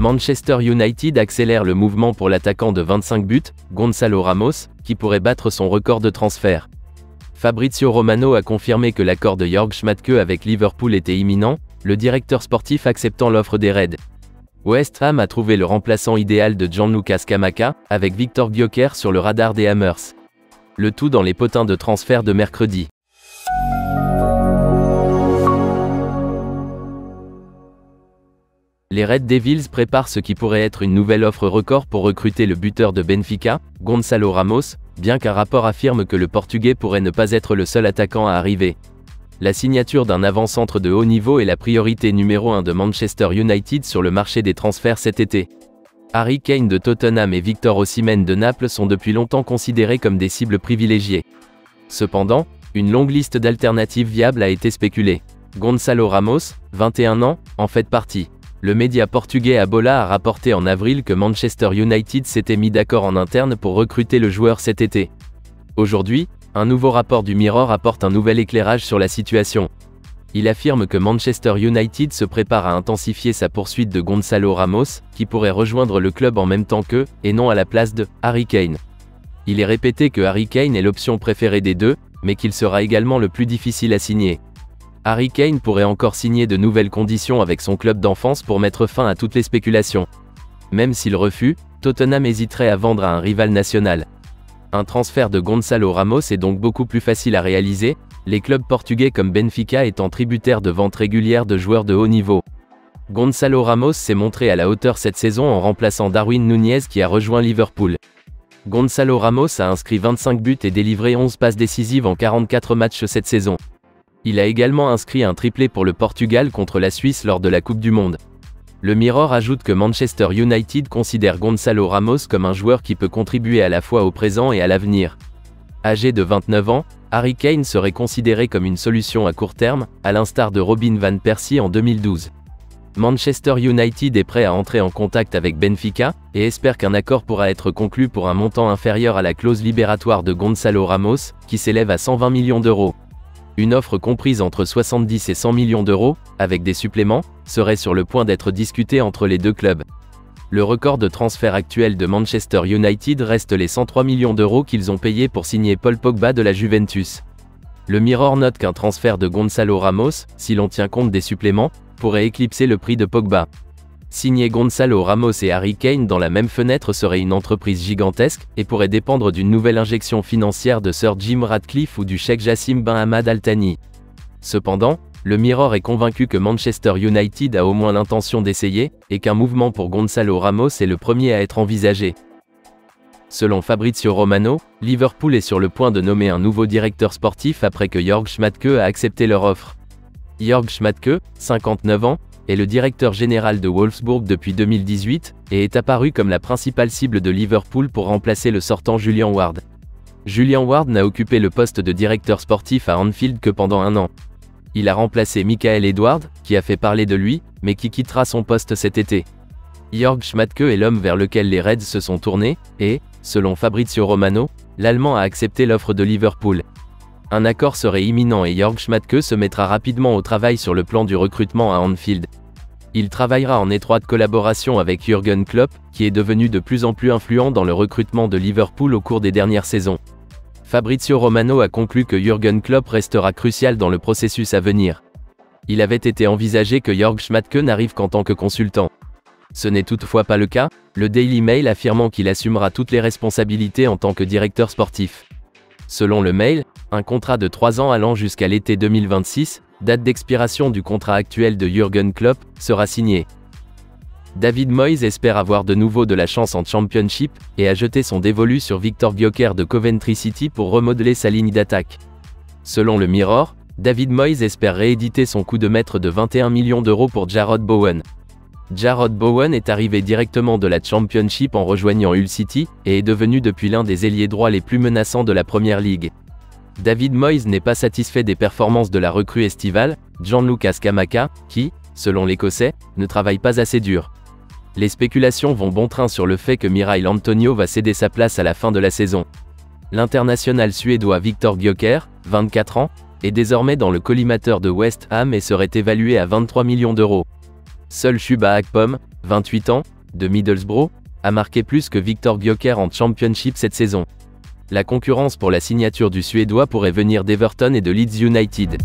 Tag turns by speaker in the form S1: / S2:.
S1: Manchester United accélère le mouvement pour l'attaquant de 25 buts, Gonçalo Ramos, qui pourrait battre son record de transfert. Fabrizio Romano a confirmé que l'accord de Jörg Schmadtke avec Liverpool était imminent, le directeur sportif acceptant l'offre des Reds. West Ham a trouvé le remplaçant idéal de Gianluca Scamacca, avec Victor Gyökeres sur le radar des Hammers. Le tout dans les potins de transfert de mercredi. Les Red Devils préparent ce qui pourrait être une nouvelle offre record pour recruter le buteur de Benfica, Gonçalo Ramos, bien qu'un rapport affirme que le Portugais pourrait ne pas être le seul attaquant à arriver. La signature d'un avant-centre de haut niveau est la priorité numéro 1 de Manchester United sur le marché des transferts cet été. Harry Kane de Tottenham et Victor Osimhen de Naples sont depuis longtemps considérés comme des cibles privilégiées. Cependant, une longue liste d'alternatives viables a été spéculée. Gonçalo Ramos, 21 ans, en fait partie. Le média portugais A Bola a rapporté en avril que Manchester United s'était mis d'accord en interne pour recruter le joueur cet été. Aujourd'hui, un nouveau rapport du Mirror apporte un nouvel éclairage sur la situation. Il affirme que Manchester United se prépare à intensifier sa poursuite de Gonçalo Ramos, qui pourrait rejoindre le club en même temps que, et non à la place de, Harry Kane. Il est répété que Harry Kane est l'option préférée des deux, mais qu'il sera également le plus difficile à signer. Harry Kane pourrait encore signer de nouvelles conditions avec son club d'enfance pour mettre fin à toutes les spéculations. Même s'il refuse, Tottenham hésiterait à vendre à un rival national. Un transfert de Gonçalo Ramos est donc beaucoup plus facile à réaliser, les clubs portugais comme Benfica étant tributaires de ventes régulières de joueurs de haut niveau. Gonçalo Ramos s'est montré à la hauteur cette saison en remplaçant Darwin Núñez qui a rejoint Liverpool. Gonçalo Ramos a inscrit 25 buts et délivré 11 passes décisives en 44 matchs cette saison. Il a également inscrit un triplé pour le Portugal contre la Suisse lors de la Coupe du Monde. Le Mirror ajoute que Manchester United considère Gonçalo Ramos comme un joueur qui peut contribuer à la fois au présent et à l'avenir. Âgé de 29 ans, Harry Kane serait considéré comme une solution à court terme, à l'instar de Robin van Persie en 2012. Manchester United est prêt à entrer en contact avec Benfica, et espère qu'un accord pourra être conclu pour un montant inférieur à la clause libératoire de Gonçalo Ramos, qui s'élève à 120 millions d'euros. Une offre comprise entre 70 et 100 millions d'euros, avec des suppléments, serait sur le point d'être discutée entre les deux clubs. Le record de transfert actuel de Manchester United reste les 103 millions d'euros qu'ils ont payés pour signer Paul Pogba de la Juventus. Le Mirror note qu'un transfert de Gonçalo Ramos, si l'on tient compte des suppléments, pourrait éclipser le prix de Pogba. Signer Gonçalo Ramos et Harry Kane dans la même fenêtre serait une entreprise gigantesque, et pourrait dépendre d'une nouvelle injection financière de Sir Jim Ratcliffe ou du cheikh Jassim Ben Hamad Al Thani. Cependant, le Mirror est convaincu que Manchester United a au moins l'intention d'essayer, et qu'un mouvement pour Gonçalo Ramos est le premier à être envisagé. Selon Fabrizio Romano, Liverpool est sur le point de nommer un nouveau directeur sportif après que Jörg Schmadtke a accepté leur offre. Jörg Schmadtke, 59 ans, est le directeur général de Wolfsburg depuis 2018, et est apparu comme la principale cible de Liverpool pour remplacer le sortant Julian Ward. Julian Ward n'a occupé le poste de directeur sportif à Anfield que pendant un an. Il a remplacé Michael Edwards, qui a fait parler de lui, mais qui quittera son poste cet été. Jörg Schmadtke est l'homme vers lequel les Reds se sont tournés, et, selon Fabrizio Romano, l'Allemand a accepté l'offre de Liverpool. Un accord serait imminent et Jörg Schmadtke se mettra rapidement au travail sur le plan du recrutement à Anfield. Il travaillera en étroite collaboration avec Jürgen Klopp, qui est devenu de plus en plus influent dans le recrutement de Liverpool au cours des dernières saisons. Fabrizio Romano a conclu que Jürgen Klopp restera crucial dans le processus à venir. Il avait été envisagé que Jörg Schmadtke n'arrive qu'en tant que consultant. Ce n'est toutefois pas le cas, le Daily Mail affirmant qu'il assumera toutes les responsabilités en tant que directeur sportif. Selon le Mail, un contrat de 3 ans allant jusqu'à l'été 2026, date d'expiration du contrat actuel de Jürgen Klopp, sera signé. David Moyes espère avoir de nouveau de la chance en Championship, et a jeté son dévolu sur Victor Gyökeres de Coventry City pour remodeler sa ligne d'attaque. Selon le Mirror, David Moyes espère rééditer son coup de maître de 21 millions d'euros pour Jarrod Bowen. Jarrod Bowen est arrivé directement de la Championship en rejoignant Hull City, et est devenu depuis l'un des ailiers droits les plus menaçants de la Premier League. David Moyes n'est pas satisfait des performances de la recrue estivale, Gianluca Scamacca, qui, selon l'Écossais, ne travaille pas assez dur. Les spéculations vont bon train sur le fait que Mirail Antonio va céder sa place à la fin de la saison. L'international suédois Victor Gyökeres, 24 ans, est désormais dans le collimateur de West Ham et serait évalué à 23 millions d'euros. Seul Chuba Akpom, 28 ans, de Middlesbrough, a marqué plus que Victor Gyökeres en Championship cette saison. La concurrence pour la signature du Suédois pourrait venir d'Everton et de Leeds United.